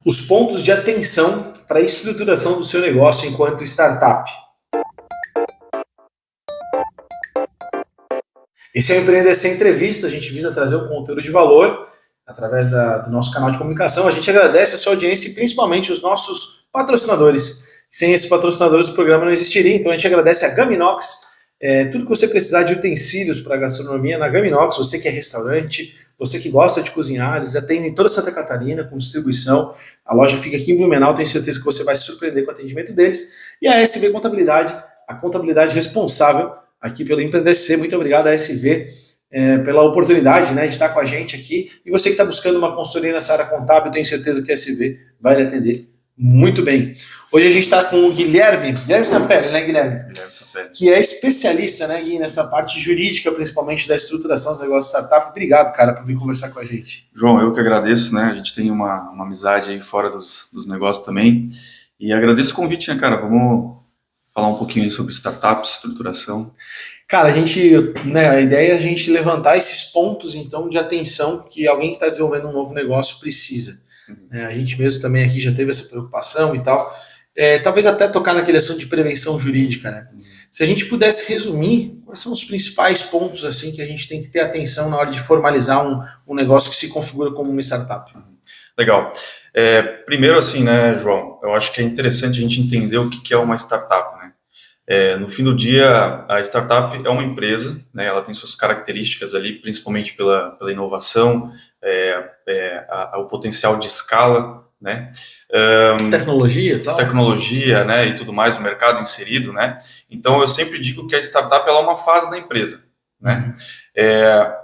Os pontos de atenção para a estruturação do seu negócio enquanto startup. Esse é o Empreender Sem Entrevista. A gente visa trazer um conteúdo de valor através do nosso canal de comunicação. A gente agradece a sua audiência e principalmente os nossos patrocinadores. Sem esses patrocinadores o programa não existiria, então a gente agradece a Gaminox. Tudo que você precisar de utensílios para gastronomia na Gaminox, você que é restaurante, você que gosta de cozinhar, eles atendem toda Santa Catarina com distribuição. A loja fica aqui em Blumenau, tenho certeza que você vai se surpreender com o atendimento deles. E a SV Contabilidade, a contabilidade responsável aqui pelo Empreender SC. Muito obrigado a SV pela oportunidade, de estar com a gente aqui. E você que está buscando uma consultoria nessa área contábil, tenho certeza que a SV vai lhe atender muito bem. Hoje a gente está com o Guilherme Sapelli, né, Guilherme? Guilherme Sapelli. Que é especialista, né, Gui, nessa parte jurídica, principalmente da estruturação dos negócios de startup. Obrigado, cara, por vir conversar com a gente. João, eu que agradeço, né? A gente tem uma amizade aí fora dos negócios também. E agradeço o convite, né, cara? Vamos falar um pouquinho aí sobre startups, estruturação. Cara, a ideia é a gente levantar esses pontos, então, de atenção que alguém que está desenvolvendo um novo negócio precisa. A gente mesmo também aqui já teve essa preocupação e tal. Talvez até tocar naquele assunto de prevenção jurídica, né? Se a gente pudesse resumir, quais são os principais pontos assim que a gente tem que ter atenção na hora de formalizar um negócio que se configura como uma startup? Legal. Primeiro assim, né, João, eu acho que é interessante a gente entender o que é uma startup, né? No fim do dia, a startup é uma empresa, né? Ela tem suas características ali, principalmente pela inovação, o potencial de escala, né? Tecnologia e tal. Tecnologia, né, e tudo mais, o mercado inserido, né? Então, eu sempre digo que a startup ela é uma fase da empresa, né?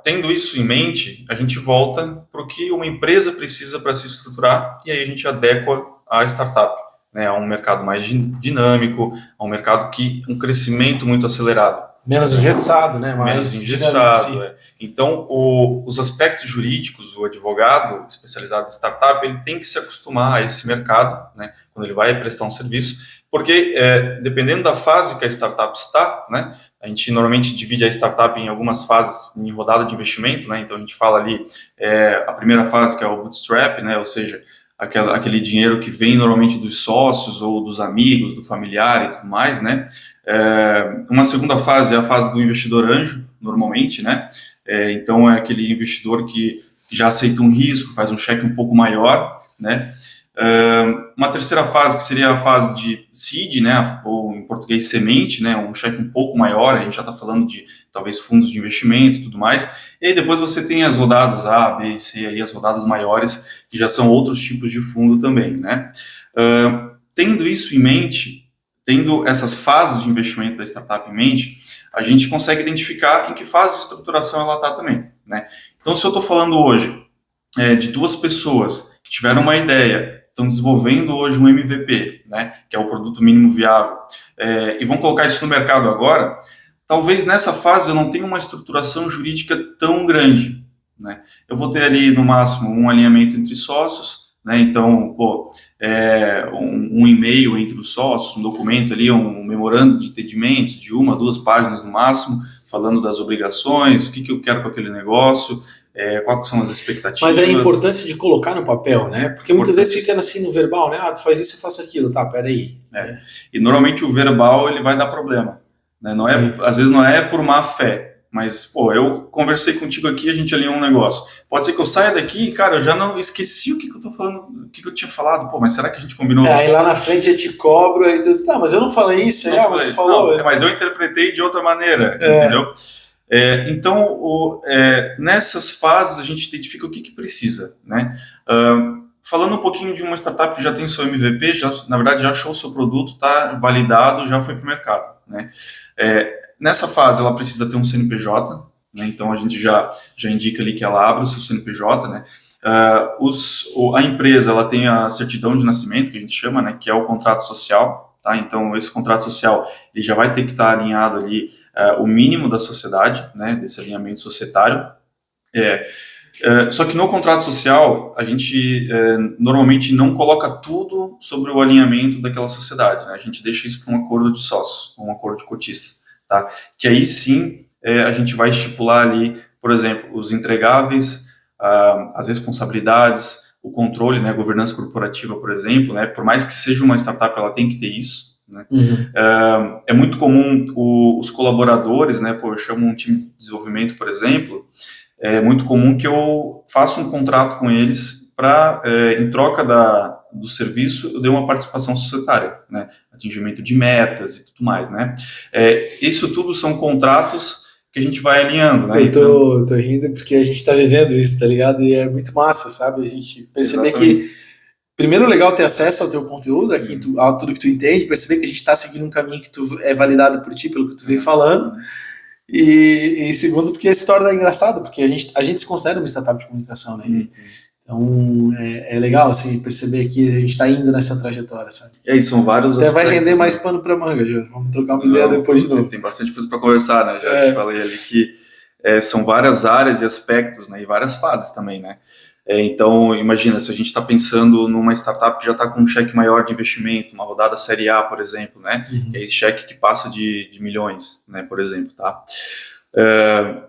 Tendo isso em mente, a gente volta para o que uma empresa precisa para se estruturar e aí a gente adequa a startup, né, a um mercado mais dinâmico, a um mercado que um crescimento muito acelerado. Menos engessado, né? Menos engessado. Então, os aspectos jurídicos, o advogado especializado em startup, ele tem que se acostumar a esse mercado, né, quando ele vai prestar um serviço, porque dependendo da fase que a startup está, né, a gente normalmente divide a startup em algumas fases, em rodada de investimento, né, então a gente fala ali, a primeira fase que é o bootstrap, né, ou seja, aquele dinheiro que vem normalmente dos sócios ou dos amigos, do familiar e tudo mais, né? Uma segunda fase é a fase do investidor anjo, normalmente, né? Então é aquele investidor que já aceita um risco, faz um cheque um pouco maior, né? Uma terceira fase que seria a fase de seed, né? Ou em português semente, né? Um cheque um pouco maior, a gente já está falando de talvez fundos de investimento e tudo mais. E aí depois você tem as rodadas A, B e C, aí as rodadas maiores, que já são outros tipos de fundo também, né? Tendo isso em mente, tendo essas fases de investimento da startup em mente, a gente consegue identificar em que fase de estruturação ela está também, né? Então, se eu estou falando hoje de duas pessoas que tiveram uma ideia, estão desenvolvendo hoje um MVP, né, que é o produto mínimo viável, e vão colocar isso no mercado agora, talvez nessa fase eu não tenha uma estruturação jurídica tão grande, né? Eu vou ter ali, no máximo, um alinhamento entre sócios, né? Então, um e-mail entre os sócios, um documento ali, um memorando de entendimento de 1 a 2 páginas no máximo, falando das obrigações, o que eu quero com aquele negócio, quais são as expectativas. Mas a importância de colocar no papel, né? Porque muitas vezes fica assim no verbal, né? Tu faz isso, eu faço aquilo, tá, peraí. E normalmente o verbal ele vai dar problema, né? Às vezes não é por má fé, mas, eu conversei contigo aqui, a gente alinhou um negócio. Pode ser que eu saia daqui e, cara, eu já não esqueci o que eu tô falando, o que eu tinha falado. Mas será que a gente combinou? Aí lá na frente eu te cobro, aí tu diz, tá, mas eu não falei isso. Mas tu falou. Mas eu interpretei de outra maneira, entendeu? Então, nessas fases a gente identifica o que precisa, né? Falando um pouquinho de uma startup que já tem seu MVP, na verdade já achou o seu produto, está validado, já foi para o mercado, né? Nessa fase ela precisa ter um CNPJ, né? Então a gente já indica ali que ela abre o seu CNPJ, né? A empresa ela tem a certidão de nascimento, que a gente chama, né? Que é o contrato social, tá? Então esse contrato social ele já vai ter que estar alinhado ali o mínimo da sociedade, né? Desse alinhamento societário. Só que no contrato social, a gente normalmente não coloca tudo sobre o alinhamento daquela sociedade, né? A gente deixa isso para um acordo de sócios, um acordo de cotistas, tá? Que aí sim a gente vai estipular ali, por exemplo, os entregáveis, as responsabilidades, o controle, né, a governança corporativa, por exemplo, né, por mais que seja uma startup, ela tem que ter isso, né? É muito comum os colaboradores, né, eu chamo um time de desenvolvimento, por exemplo, é muito comum que eu faça um contrato com eles para, em troca do serviço, eu dei uma participação societária, né, atingimento de metas e tudo mais, né. Isso tudo são contratos que a gente vai alinhando, né. Eu tô rindo porque a gente tá vivendo isso, tá ligado? E é muito massa, sabe? A gente perceber que, primeiro, legal ter acesso ao teu conteúdo, a tudo que tu entende, perceber que a gente tá seguindo um caminho que é validado por ti, pelo que tu vem falando. E segundo, porque se torna engraçado, porque a gente se considera uma startup de comunicação, né? Então, é legal, assim, perceber que a gente está indo nessa trajetória, sabe? E aí, são vários até vai render mais pano para manga, já. Vamos trocar uma ideia depois de novo. Tem bastante coisa para conversar, né? Já te falei ali que são várias áreas e aspectos, né? E várias fases também, né? Então, imagina, se a gente está pensando numa startup que já está com um cheque maior de investimento, uma rodada série A, por exemplo, né? É esse cheque que passa de milhões, né? Por exemplo, tá?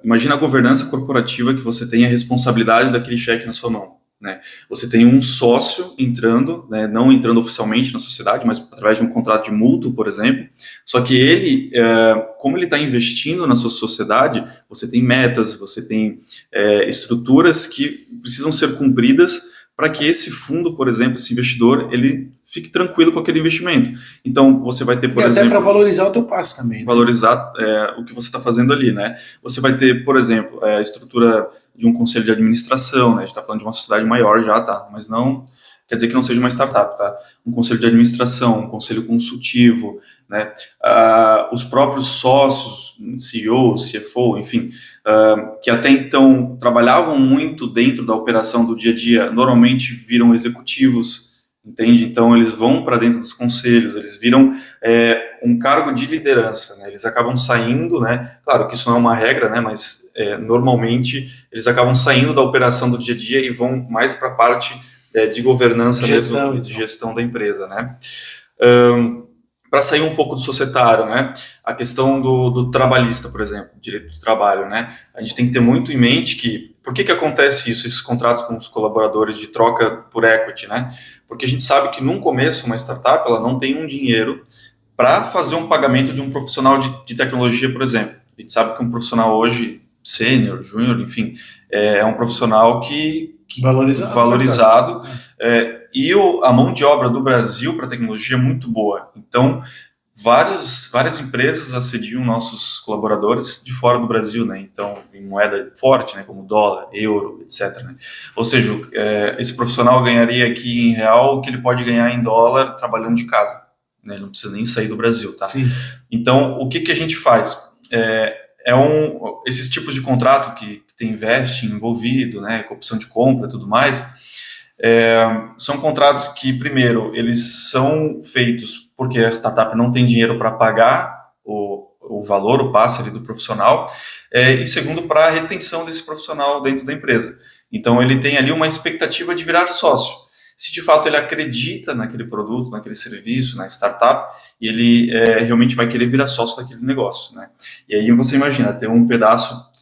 Imagina a governança corporativa que você tem a responsabilidade daquele cheque na sua mão, né? Você tem um sócio entrando, né, não entrando oficialmente na sociedade, mas através de um contrato de mútuo, por exemplo, só que ele, como ele está investindo na sua sociedade, você tem metas, você tem estruturas que precisam ser cumpridas para que esse fundo, por exemplo, esse investidor, ele fique tranquilo com aquele investimento. Então, você vai ter, por exemplo... até para valorizar o teu passe também, né? Valorizar o que você está fazendo ali, né? Você vai ter, por exemplo, a estrutura de um conselho de administração, né? A gente está falando de uma sociedade maior já, tá? Mas não quer dizer que não seja uma startup, tá? Um conselho de administração, um conselho consultivo, né? Os próprios sócios, CEO, CFO, enfim, que até então trabalhavam muito dentro da operação do dia a dia, normalmente viram executivos, entende? Então, eles vão para dentro dos conselhos, eles viram um cargo de liderança, né? Eles acabam saindo, né? Claro que isso não é uma regra, né? Mas normalmente eles acabam saindo da operação do dia a dia e vão mais para a parte de governança, de gestão da empresa, né? Para sair um pouco do societário, né? A questão do trabalhista, por exemplo, direito do trabalho, né? A gente tem que ter muito em mente que, por que acontece isso, esses contratos com os colaboradores de troca por equity, né? Porque a gente sabe que, num começo, uma startup, ela não tem um dinheiro para fazer um pagamento de um profissional de tecnologia, por exemplo. A gente sabe que um profissional hoje, sênior, júnior, enfim, é um profissional que valorizado e a mão de obra do Brasil para tecnologia é muito boa. Então, várias empresas assediam nossos colaboradores de fora do Brasil, né? Então, em moeda forte, né? Como dólar, euro, etc. Né? Ou seja, esse profissional ganharia aqui em real o que ele pode ganhar em dólar trabalhando de casa, né? Ele não precisa nem sair do Brasil, tá? Sim. Então, o que a gente faz? Esses tipos de contrato que tem vesting envolvido, né? Com opção de compra e tudo mais, são contratos que, primeiro, eles são feitos porque a startup não tem dinheiro para pagar o valor, o passe ali do profissional, e segundo, para a retenção desse profissional dentro da empresa. Então, ele tem ali uma expectativa de virar sócio. Se de fato ele acredita naquele produto, naquele serviço, na startup, e ele realmente vai querer virar sócio daquele negócio, né? E aí você imagina, ter um pedaço.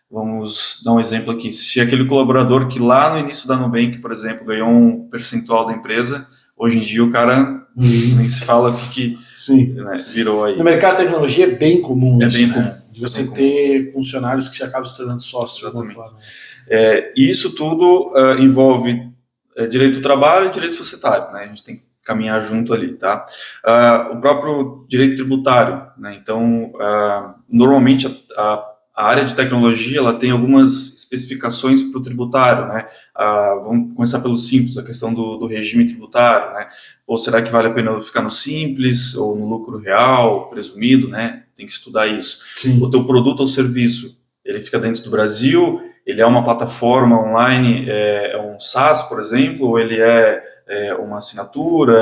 Vamos dar um exemplo aqui. Se aquele colaborador que lá no início da Nubank, por exemplo, ganhou um percentual da empresa, hoje em dia o cara nem se fala o que né, virou aí. No mercado de tecnologia é bem comum isso, bem né? comum. De você ter funcionários que se acabam se tornando sócios. Exatamente. E isso tudo envolve direito do trabalho e direito societário, né? A gente tem que caminhar junto ali, tá? O próprio direito tributário, né? Então, normalmente a área de tecnologia, ela tem algumas especificações para o tributário, né? Vamos começar pelo simples, a questão do regime tributário, né? Ou será que vale a pena ficar no simples ou no lucro real, presumido, né? Tem que estudar isso. Sim. O teu produto ou serviço, ele fica dentro do Brasil, ele é uma plataforma online, é um SaaS, por exemplo, ou ele é uma assinatura,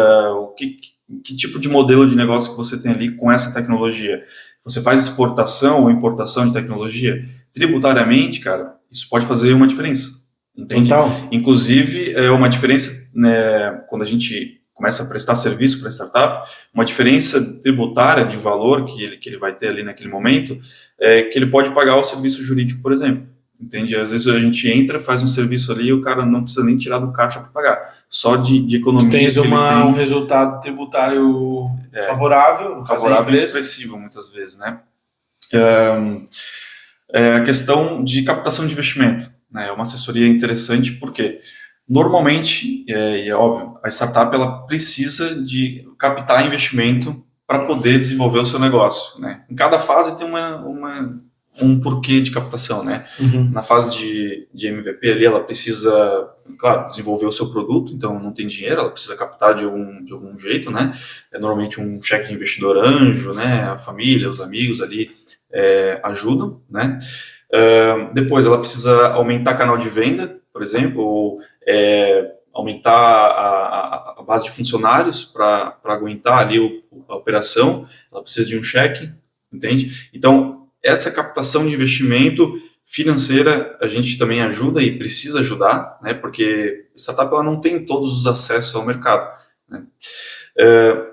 que tipo de modelo de negócio que você tem ali com essa tecnologia? Você faz exportação ou importação de tecnologia? Tributariamente, cara, isso pode fazer uma diferença. Entende? Total. Inclusive, uma diferença, né, quando a gente começa a prestar serviço para a startup, uma diferença tributária de valor que ele vai ter ali naquele momento, que ele pode pagar o serviço jurídico, por exemplo. entende? Às vezes a gente entra, faz um serviço ali e o cara não precisa nem tirar do caixa para pagar, só de economia. Tens um resultado tributário favorável, no caso favorável e expressivo muitas vezes, né? A questão de captação de investimento, né? É uma assessoria interessante porque normalmente, e é óbvio, a startup ela precisa de captar investimento para poder desenvolver o seu negócio, né? Em cada fase tem um porquê de captação, né? Na fase de MVP ali, ela precisa, claro, desenvolver o seu produto, então não tem dinheiro, ela precisa captar de algum jeito, né? É normalmente um cheque de investidor anjo, né? A família, os amigos ali ajudam, né? Depois ela precisa aumentar canal de venda, por exemplo, ou aumentar a base de funcionários para aguentar ali a operação, ela precisa de um cheque, entende? Então, essa captação de investimento financeira a gente também ajuda e precisa ajudar, né? Porque a startup ela não tem todos os acessos ao mercado, né?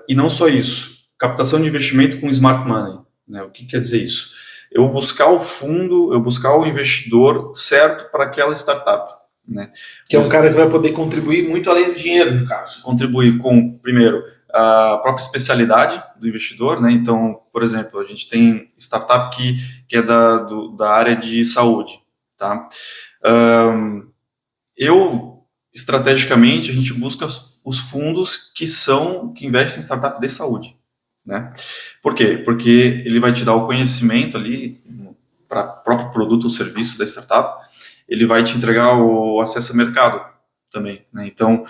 E não só isso, captação de investimento com smart money, né? O que quer dizer isso? Eu buscar o fundo, eu buscar o investidor certo para aquela startup, né? Que é um cara que vai poder contribuir muito além do dinheiro, no caso. Contribuir com, primeiro, a própria especialidade do investidor, né? Então, por exemplo, a gente tem startup que é da área de saúde, tá? Estrategicamente, a gente busca os fundos que investem em startup de saúde, né? Por quê? Porque ele vai te dar o conhecimento ali para o próprio produto ou serviço da startup, ele vai te entregar o acesso ao mercado também, né? Então,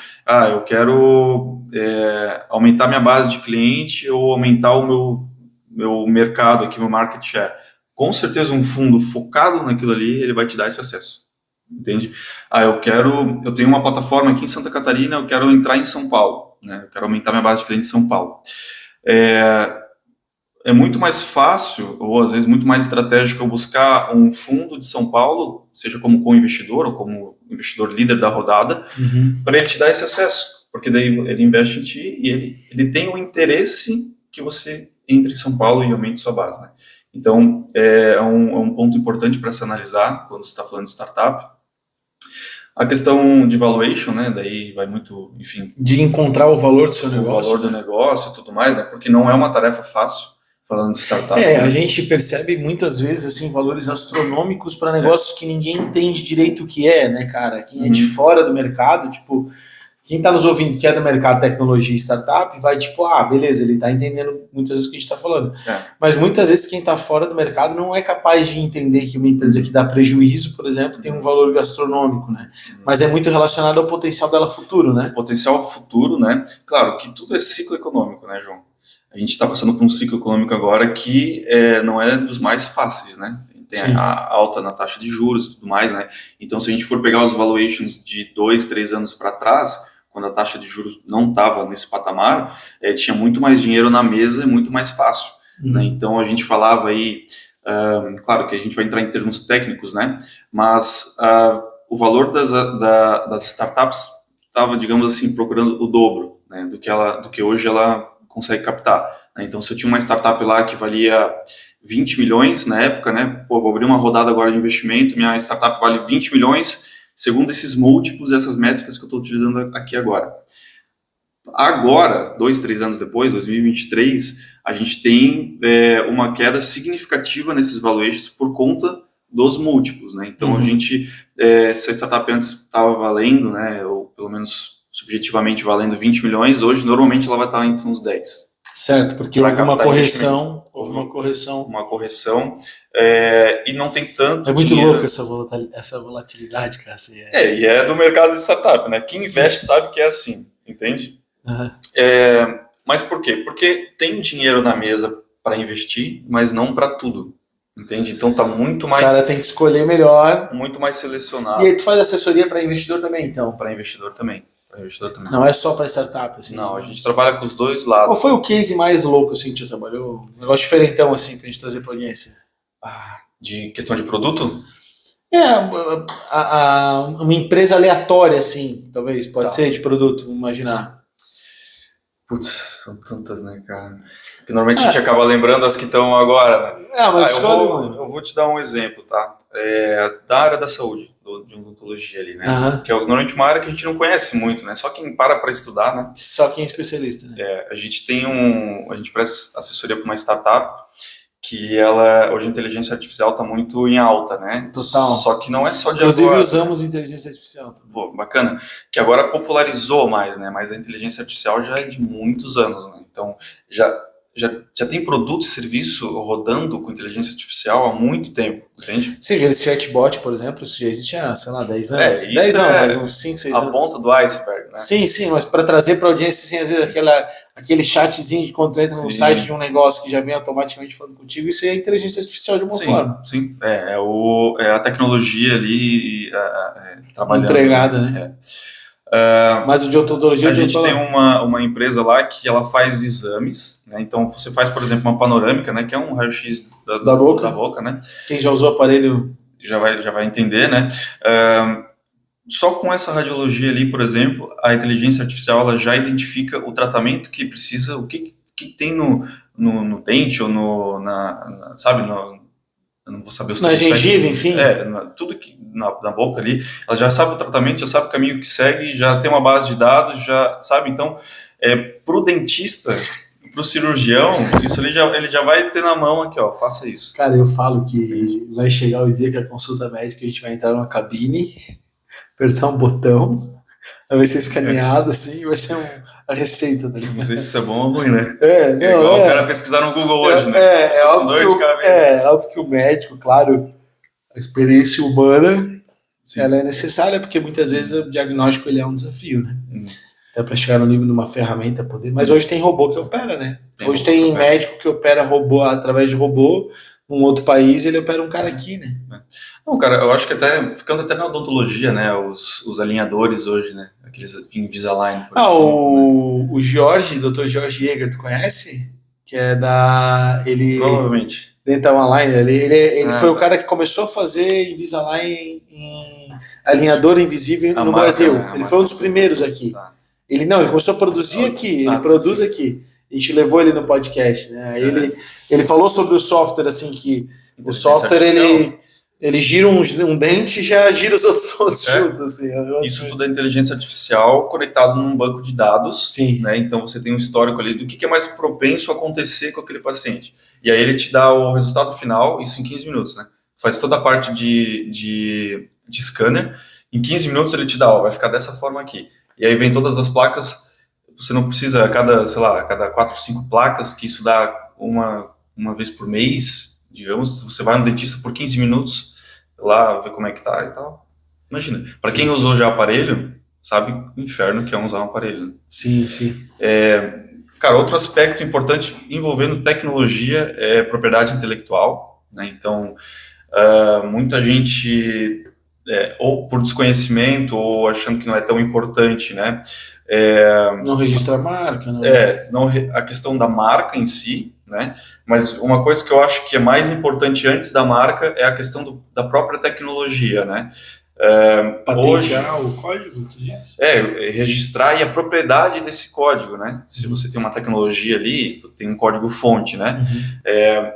eu quero aumentar minha base de cliente ou aumentar o meu mercado aqui, meu market share. Com certeza um fundo focado naquilo ali, ele vai te dar esse acesso, entende? Eu tenho uma plataforma aqui em Santa Catarina, eu quero entrar em São Paulo, né? Eu quero aumentar minha base de cliente em São Paulo. É muito mais fácil, ou às vezes muito mais estratégico, eu buscar um fundo de São Paulo, seja como co-investidor ou como investidor líder da rodada, para ele te dar esse acesso, porque daí ele investe em ti e ele tem o interesse que você entre em São Paulo e aumente sua base, né? Então, é um ponto importante para se analisar quando você está falando de startup. A questão de valuation, né, daí vai muito, enfim... De encontrar o valor do seu negócio. O valor do negócio e tudo mais, né, porque não é uma tarefa fácil, falando de startup. A gente percebe muitas vezes, assim, valores astronômicos para negócios que ninguém entende direito o que é, né, cara? Quem é de fora do mercado, tipo... Quem está nos ouvindo que é do mercado de tecnologia e startup vai tipo, beleza, ele está entendendo muitas vezes o que a gente está falando. Mas muitas vezes quem está fora do mercado não é capaz de entender que uma empresa que dá prejuízo, por exemplo, tem um valor gastronômico, né? Mas é muito relacionado ao potencial dela futuro, né? Potencial futuro, né? Claro que tudo é ciclo econômico, né, João? A gente está passando por um ciclo econômico agora que não é dos mais fáceis, né? Tem a alta na taxa de juros e tudo mais, né? Então, se a gente for pegar os valuations de 2, 3 anos para trás, quando a taxa de juros não estava nesse patamar, tinha muito mais dinheiro na mesa e muito mais fácil, né? Então, a gente falava aí, claro que a gente vai entrar em termos técnicos, né? Mas o valor das startups estava, digamos assim, procurando o dobro, né, do que hoje ela consegue captar, né? Então, se eu tinha uma startup lá que valia 20 milhões na época, né? Vou abrir uma rodada agora de investimento, minha startup vale 20 milhões, segundo esses múltiplos, essas métricas que eu estou utilizando aqui agora. Agora, 2, 3 anos depois, 2023, a gente tem uma queda significativa nesses valuations por conta dos múltiplos, né? Então, a gente, se a startup antes estava valendo, né, ou pelo menos subjetivamente valendo 20 milhões, hoje normalmente ela vai estar entre uns 10. Certo, porque houve uma correção. Uma correção, e não tem tanto É muito dinheiro. louco essa volatilidade, cara. Assim, e é do mercado de startup, né? Quem investe sabe que é assim, entende? Mas por quê? Porque tem dinheiro na mesa para investir, mas não para tudo, entende? Então tá muito mais... O cara tem que escolher melhor. Muito mais selecionado. E aí tu faz assessoria para investidor também, então? Para investidor também. Não é só para startup, assim. Não, a gente trabalha com os dois lados. Qual foi o case mais louco, assim, que você trabalhou? Um negócio diferentão, assim, pra gente trazer pra audiência. De questão de produto? Uma empresa aleatória, assim, talvez, pode ser, de produto, vamos imaginar. Putz, são tantas, né, cara? Porque normalmente a gente acaba lembrando as que estão agora, né? Mas eu vou te dar um exemplo, tá? Da área da saúde, de odontologia ali, né? Que é normalmente uma área que a gente não conhece muito, né? Só quem para estudar, né? Só quem é especialista, né? A gente presta assessoria para uma startup que ela, hoje a inteligência artificial está muito em alta, né? Total. Só que não é só de Inclusive agora. usamos inteligência artificial também. Pô, bacana. Que agora popularizou mais, né? Mas a inteligência artificial já é de muitos anos, né? Então, já tem produto e serviço rodando com inteligência artificial há muito tempo, entende? Sim, esse chatbot, por exemplo, isso já existe há, sei lá, 10 anos. Isso 10 não, mas uns 5, 6 anos. A ponta do iceberg, né? Sim, mas para trazer para a audiência, assim, às vezes aquele chatzinho de quando tu entra no site de um negócio que já vem automaticamente falando contigo, isso é inteligência artificial de uma forma. Sim, é a tecnologia ali trabalhando. Empregada, né? Mas o de odontologia... A gente tem uma empresa lá que ela faz exames, né? Então você faz, por exemplo, uma panorâmica, né? Que é um raio-x da boca, né? Quem já usou o aparelho... Já vai entender, né? Só com essa radiologia ali, por exemplo, a inteligência artificial ela já identifica o tratamento que precisa, o que tem no dente ou sabe, eu não vou saber os na gengiva, enfim. Tudo que na boca ali, ela já sabe o tratamento, já sabe o caminho que segue, já tem uma base de dados, já sabe. Então, pro dentista, pro cirurgião, isso ele já vai ter na mão aqui, ó, faça isso. Cara, eu falo que vai chegar o dia que a consulta médica a gente vai entrar numa cabine, apertar um botão, vai ser escaneado assim, vai ser a receita dele. Não sei se isso é bom ou ruim, né? O cara pesquisar no Google hoje, né? É óbvio que o médico, claro, a experiência humana, ela é necessária, porque muitas vezes o diagnóstico ele é um desafio, né? Até para chegar no nível de uma ferramenta poder. Mas hoje tem robô que opera, né? Hoje tem médico que opera robô através de robô, num outro país ele opera um cara aqui, né? Não, cara, eu acho que ficando até na odontologia, né? Os alinhadores hoje, né? Aqueles Invisalign. O Jorge, Dr. Jorge Jäger, tu conhece? Que é Provavelmente. Dental Aligner. Ele foi o cara que começou a fazer Invisalign em alinhador invisível no Brasil. Ele foi um dos primeiros aqui. Tá. Ele começou a produzir aqui, ele produz aqui. A gente levou ele no podcast, né? Ele falou sobre o software, assim, que o software, ele gira um dente e já gira os outros todos juntos, assim. Isso tudo é inteligência artificial conectado num banco de dados. Sim. Né? Então você tem um histórico ali do que é mais propenso a acontecer com aquele paciente. E aí ele te dá o resultado final, isso em 15 minutos, né? Faz toda a parte de scanner. Em 15 minutos ele te dá, vai ficar dessa forma aqui. E aí vem todas as placas, você não precisa, cada 4 ou 5 placas, que isso dá uma vez por mês, digamos, você vai no dentista por 15 minutos, lá ver como é que tá e tal. Imagina, para quem usou já aparelho, sabe o inferno que é usar um aparelho. Né? Sim. Cara, outro aspecto importante envolvendo tecnologia é propriedade intelectual, né? Então, muita gente... ou por desconhecimento, ou achando que não é tão importante, né? Não registra a marca, né? A questão da marca em si, né? Mas uma coisa que eu acho que é mais importante antes da marca é a questão da própria tecnologia, né? Patentear o código, tu diz? Registrar e a propriedade desse código, né? Se você tem uma tecnologia ali, tem um código-fonte, né?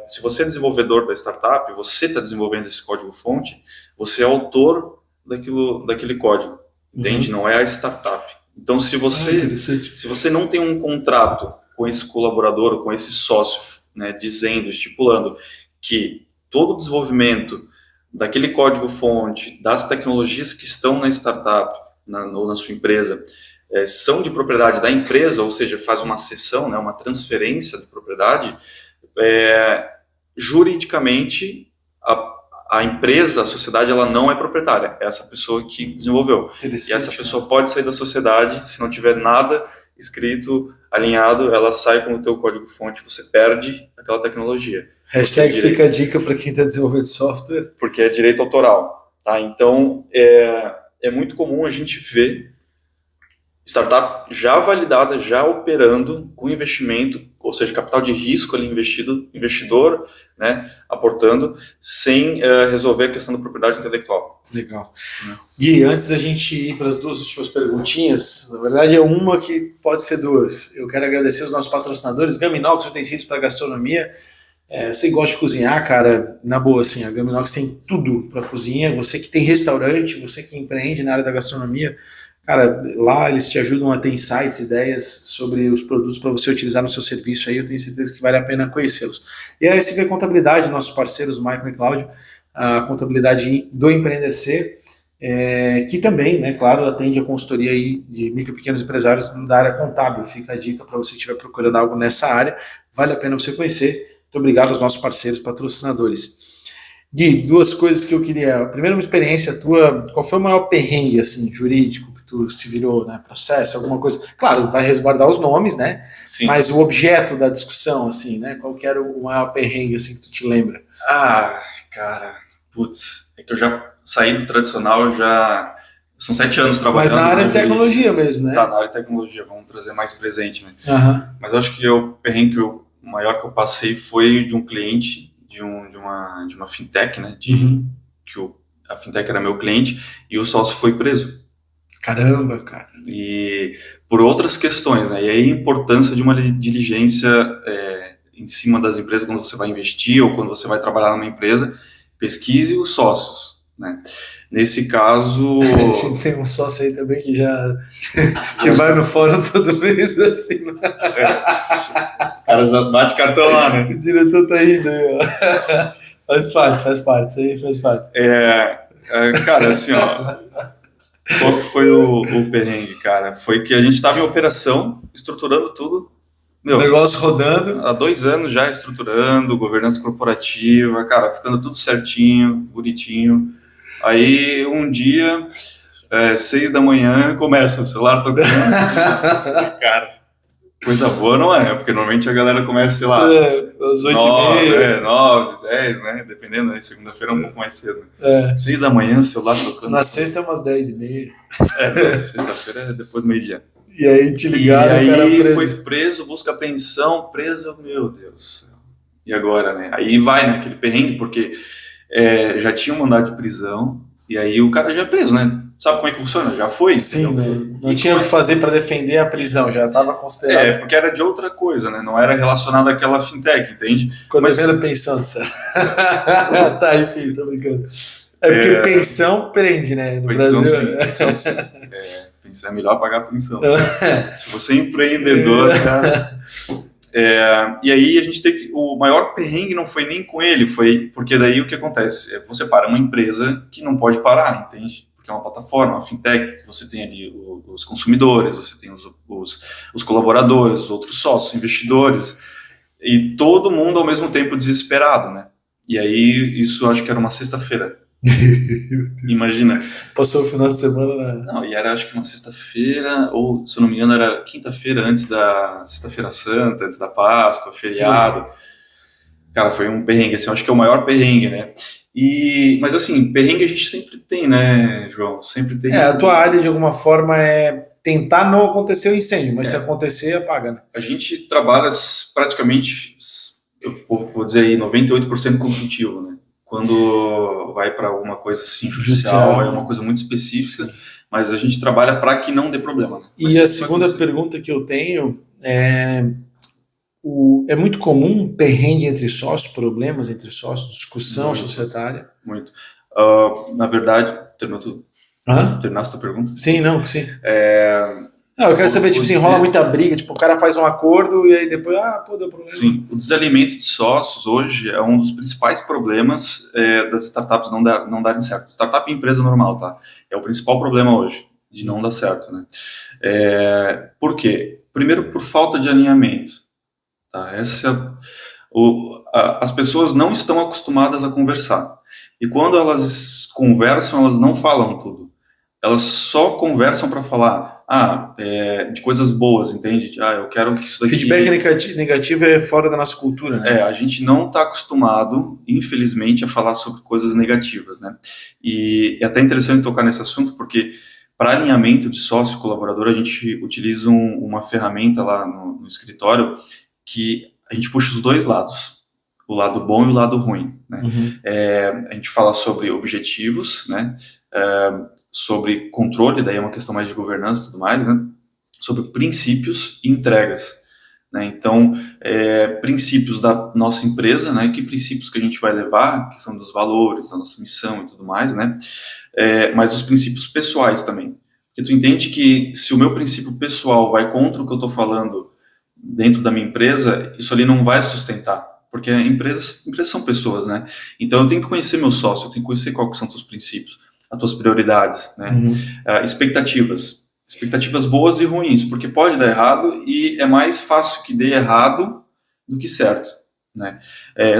Se você é desenvolvedor da startup, você está desenvolvendo esse código-fonte, você é autor daquele código, entende? Não é a startup. Então, se você não tem um contrato com esse colaborador, com esse sócio, né, estipulando que todo o desenvolvimento daquele código-fonte, das tecnologias que estão na startup ou na sua empresa, são de propriedade da empresa, ou seja, faz uma cessão, né, uma transferência de propriedade, juridicamente a empresa, a sociedade, ela não é proprietária, é essa pessoa que desenvolveu. E essa pessoa pode sair da sociedade, se não tiver nada escrito, alinhado, ela sai com o teu código-fonte, você perde aquela tecnologia. Hashtag fica a dica para quem está desenvolvendo software. Porque é direito autoral, tá? Então, é muito comum a gente ver startup já validada, já operando com investimento, ou ou seja, capital de risco ali investidor, né, aportando, sem resolver a questão da propriedade intelectual. Legal. Gui, antes da gente ir para as duas últimas perguntinhas, na verdade é uma que pode ser duas. Eu quero agradecer os nossos patrocinadores, Gaminox, utensílios para gastronomia. Você gosta de cozinhar, cara, na boa, assim, a Gaminox tem tudo para cozinha. Você que tem restaurante, você que empreende na área da gastronomia, cara, lá eles te ajudam a ter insights, ideias sobre os produtos para você utilizar no seu serviço. Aí eu tenho certeza que vale a pena conhecê-los. E a SV Contabilidade, nossos parceiros, Michael e Cláudio, a contabilidade do Empreender-C, que também, né, claro, atende a consultoria aí de micro e pequenos empresários da área contábil. Fica a dica para você que estiver procurando algo nessa área, vale a pena você conhecer. Muito obrigado aos nossos parceiros patrocinadores. Gui, duas coisas que eu queria. Primeiro, uma experiência tua, qual foi o maior perrengue assim, jurídico que tu se virou, né? Processo, alguma coisa. Claro, vai resguardar os nomes, né? Sim. Mas o objeto da discussão, assim, né? Qual que era o maior perrengue assim, que tu te lembra? Cara, putz, é que eu já saí do tradicional, já são 7 anos trabalhando. Mas na área de tecnologia mesmo, né? Tá, na área de tecnologia, vamos trazer mais presente, né? Uhum. Mas eu acho que o perrengue o maior que eu passei foi de um cliente de uma fintech, né? A fintech era meu cliente e o sócio foi preso. Caramba, cara. E por outras questões, né? E aí a importância de uma diligência em cima das empresas quando você vai investir ou quando você vai trabalhar numa empresa, pesquise os sócios, né? Nesse caso... A gente tem um sócio aí também que já que vai no fórum todo mês, assim. O cara já bate cartão lá, né? O diretor tá indo aí, ó. Faz parte, isso aí faz parte. Cara, assim, ó, qual que foi o perrengue, cara? Foi que a gente tava em operação, estruturando tudo. O negócio rodando. Há 2 anos já estruturando, governança corporativa, cara, ficando tudo certinho, bonitinho. Aí, um dia, 6 da manhã, começa o celular tocando. Cara, coisa boa não é, porque normalmente a galera começa, sei lá, às 8h30. 9, 10, né? Dependendo, né? Segunda-feira é um pouco mais cedo. 6 da manhã, celular tocando. Na sexta é umas 10h30. Sexta-feira é depois do meio-dia. E aí te ligaram, e o cara aí preso. foi preso, busca apreensão, preso, meu Deus do céu. E agora, né? Aí vai, né? Aquele perrengue, porque já tinha um mandado de prisão, e aí o cara já é preso, né? Sabe como é que funciona? Já foi. Sim, não tinha o que fazer para defender a prisão, já estava considerado. Porque era de outra coisa, né? Não era relacionado àquela fintech, entende? Ficou devendo pensão, sério. Tá, enfim, tô brincando. Porque pensão prende, né? No pensão, Brasil. Pensão sim. Pensão é melhor pagar a pensão. Se você é empreendedor, cara... e aí a gente teve, o maior perrengue não foi nem com ele, foi porque daí o que acontece? Você para uma empresa que não pode parar, entende? Porque é uma plataforma, uma fintech, você tem ali os consumidores, você tem os colaboradores, os outros sócios, investidores, e todo mundo ao mesmo tempo desesperado, né? E aí isso acho que era uma sexta-feira. Imagina. Passou o final de semana, né? Não, e era acho que uma sexta-feira, ou se eu não me engano era quinta-feira antes da Sexta-feira Santa, antes da Páscoa, feriado. Sim. Cara, foi um perrengue, assim, eu acho que é o maior perrengue, né? Mas assim, perrengue a gente sempre tem, né, João? Sempre tem. A tua área de alguma forma é tentar não acontecer o incêndio, mas se acontecer, apaga, né? A gente trabalha praticamente, eu vou dizer aí, 98% consultivo, né? Quando vai para alguma coisa assim, judicial, é uma coisa muito específica, mas a gente trabalha para que não dê problema. Né? E a segunda pergunta que eu tenho é muito comum perrengue entre sócios, problemas entre sócios, discussão muito, societária? Muito. Na verdade, terminaste a tua pergunta? Sim, sim. Eu quero saber, tipo, se enrola muita briga, tipo, o cara faz um acordo e aí depois, deu problema. Sim, o desalinhamento de sócios hoje é um dos principais problemas das startups não darem certo. Startup é empresa normal, tá? É o principal problema hoje, de não dar certo, né? Por quê? Primeiro, por falta de alinhamento, tá? As pessoas não estão acostumadas a conversar. E quando elas conversam, elas não falam tudo. Elas só conversam para falar de coisas boas, entende? Eu quero que isso daqui... Feedback negativo é fora da nossa cultura, né? A gente não está acostumado, infelizmente, a falar sobre coisas negativas, né? E é até interessante tocar nesse assunto, porque para alinhamento de sócio e colaborador, a gente utiliza uma ferramenta lá no escritório, que a gente puxa os dois lados, o lado bom e o lado ruim, né? A gente fala sobre objetivos, né? Sobre controle, daí é uma questão mais de governança e tudo mais, né? Sobre princípios e entregas, né? Então, princípios da nossa empresa, né? Que princípios que a gente vai levar, que são dos valores, da nossa missão e tudo mais, né? Mas os princípios pessoais também. Porque tu entende que se o meu princípio pessoal vai contra o que eu estou falando dentro da minha empresa, isso ali não vai sustentar. Porque empresas são pessoas, né? Então eu tenho que conhecer meu sócio, eu tenho que conhecer quais são os teus princípios, as tuas prioridades, né? Expectativas boas e ruins, porque pode dar errado e é mais fácil que dê errado do que certo, né?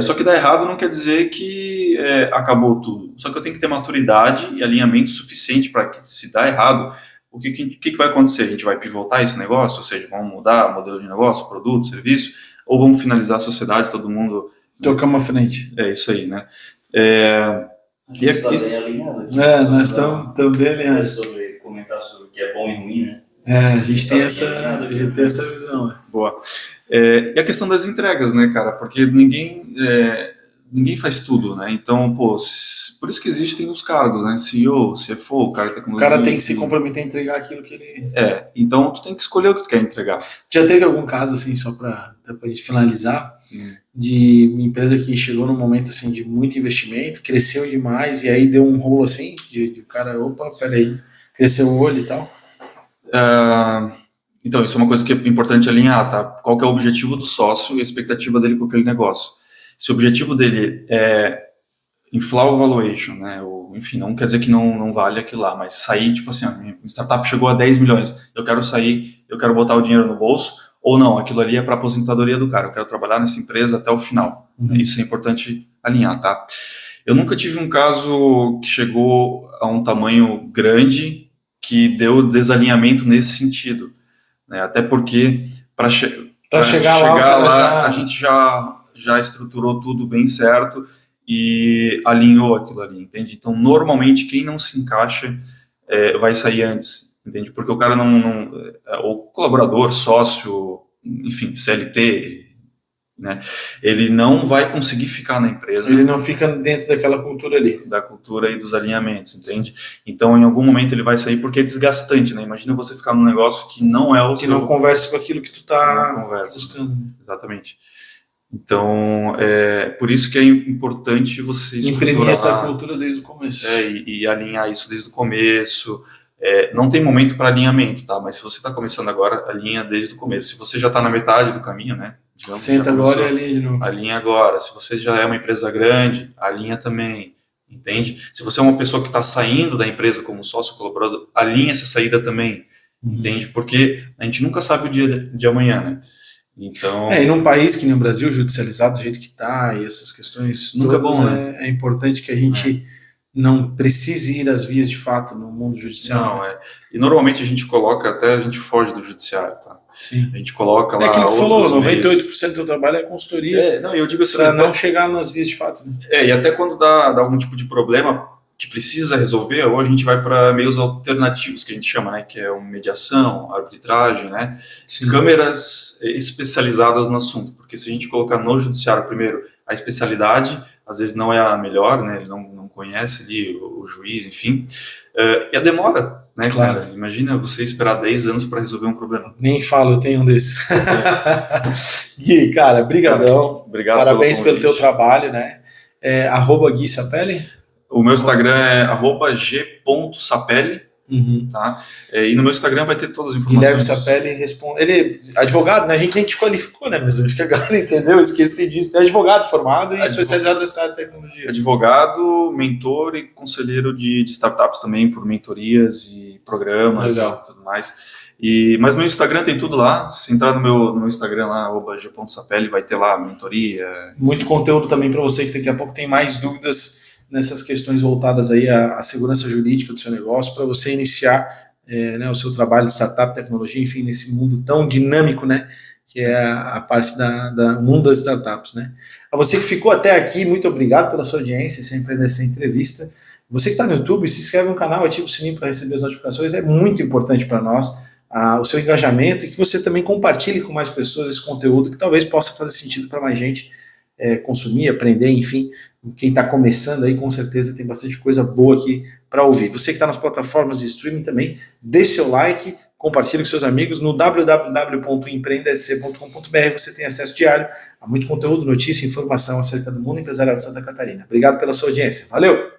Só que dar errado não quer dizer que acabou tudo. Só que eu tenho que ter maturidade e alinhamento suficiente para que, se dar errado, o que vai acontecer? A gente vai pivotar esse negócio, ou seja, vamos mudar o modelo de negócio, produto, serviço, ou vamos finalizar a sociedade, todo mundo... Tocamos à frente. É isso aí, né? A gente está bem alinhado. Nós estamos bem alinhados. Sobre comentar sobre o que é bom e ruim, né? A gente tem essa visão. Né? Boa. E a questão das entregas, né, cara? Porque ninguém faz tudo, né? Então, pô, por isso que existem os cargos, né? CEO, CFO, cara de tecnologia. O cara tem que se comprometer a entregar aquilo que ele... Então tu tem que escolher o que tu quer entregar. Já teve algum caso, assim, só pra gente finalizar, de uma empresa que chegou num momento, assim, de muito investimento, cresceu demais, e aí deu um rolo, assim, de o cara, opa, peraí, cresceu o olho e tal? Então, isso é uma coisa que é importante alinhar, tá? Qual que é o objetivo do sócio e a expectativa dele com aquele negócio. Se o objetivo dele é inflar o valuation, né? Ou, enfim, não quer dizer que não vale aquilo lá, mas sair, tipo assim, minha startup chegou a 10 milhões, eu quero sair, eu quero botar o dinheiro no bolso, ou não, aquilo ali é para aposentadoria do cara, eu quero trabalhar nessa empresa até o final. Isso é importante alinhar, tá? Eu nunca tive um caso que chegou a um tamanho grande que deu desalinhamento nesse sentido, né? Até porque para chegar lá a gente já estruturou tudo bem certo e alinhou aquilo ali, entende? Então, normalmente, quem não se encaixa vai sair antes, entende? Porque o cara o colaborador, sócio, enfim, CLT, né? Ele não vai conseguir ficar na empresa. Ele não fica dentro daquela cultura ali. Da cultura e dos alinhamentos, entende? Então, em algum momento ele vai sair porque é desgastante, né? Imagina você ficar num negócio que não é o que não conversa com aquilo que tu tá buscando. Exatamente. Então, por isso que é importante você imprimir essa cultura desde o começo. E alinhar isso desde o começo. Não tem momento para alinhamento, tá? Mas se você está começando agora, alinha desde o começo. Se você já está na metade do caminho, né? Digamos, senta agora e alinha de novo. Alinha agora. Se você já é uma empresa grande, alinha também. Entende? Se você é uma pessoa que está saindo da empresa como sócio colaborador, alinha essa saída também. Entende? Porque a gente nunca sabe o dia de amanhã, né? Então... e num país que nem o Brasil, judicializado do jeito que está, e essas questões nunca todas, bom, né? É importante que a gente não precise ir às vias de fato no mundo judicial. Não, E normalmente a gente foge do judiciário, tá? Sim. A gente coloca lá... É aquilo que tu falou, 98% do trabalho é consultoria. Eu digo assim... Para não chegar nas vias de fato. Né? E até quando dá algum tipo de problema que precisa resolver, ou a gente vai para meios alternativos, que a gente chama, né? Que é uma mediação, arbitragem, né? Sim. Câmeras especializadas no assunto. Porque se a gente colocar no judiciário primeiro a especialidade, às vezes não é a melhor, né? Ele não conhece ali o juiz, enfim. E a demora, né, claro. Cara? Imagina você esperar 10 anos para resolver um problema. Nem falo, eu tenho um desses. Gui, cara, brigadão. Obrigado. Parabéns pelo teu trabalho, né? @Gui Sapelli. O meu Instagram é @g.sapelli. Tá? E no meu Instagram vai ter todas as informações. Guilherme Sapelli responde. Ele é advogado, né? A gente nem te qualificou, né? Mas acho que agora entendeu, esqueci disso. É advogado formado e especializado nessa área de tecnologia. Advogado, mentor e conselheiro de startups também, por mentorias e programas. Legal. E tudo mais. Mas meu Instagram tem tudo lá. Se entrar no meu Instagram lá, @g.sapelli, vai ter lá a mentoria. Muito conteúdo também para você que daqui a pouco tem mais dúvidas nessas questões voltadas aí à segurança jurídica do seu negócio, para você iniciar o seu trabalho de startup, tecnologia, enfim, nesse mundo tão dinâmico, né, que é a parte do mundo das startups, né. A você que ficou até aqui, muito obrigado pela sua audiência sempre nessa entrevista. Você que está no YouTube, se inscreve no canal, ativa o sininho para receber as notificações, é muito importante para nós. o seu engajamento e que você também compartilhe com mais pessoas esse conteúdo que talvez possa fazer sentido para mais gente consumir, aprender, enfim. Quem está começando aí com certeza tem bastante coisa boa aqui para ouvir. Você que está nas plataformas de streaming também, deixe seu like, compartilhe com seus amigos. No www.empreendesc.com.br você tem acesso diário a muito conteúdo, notícia e informação acerca do mundo empresarial de Santa Catarina. Obrigado pela sua audiência. Valeu!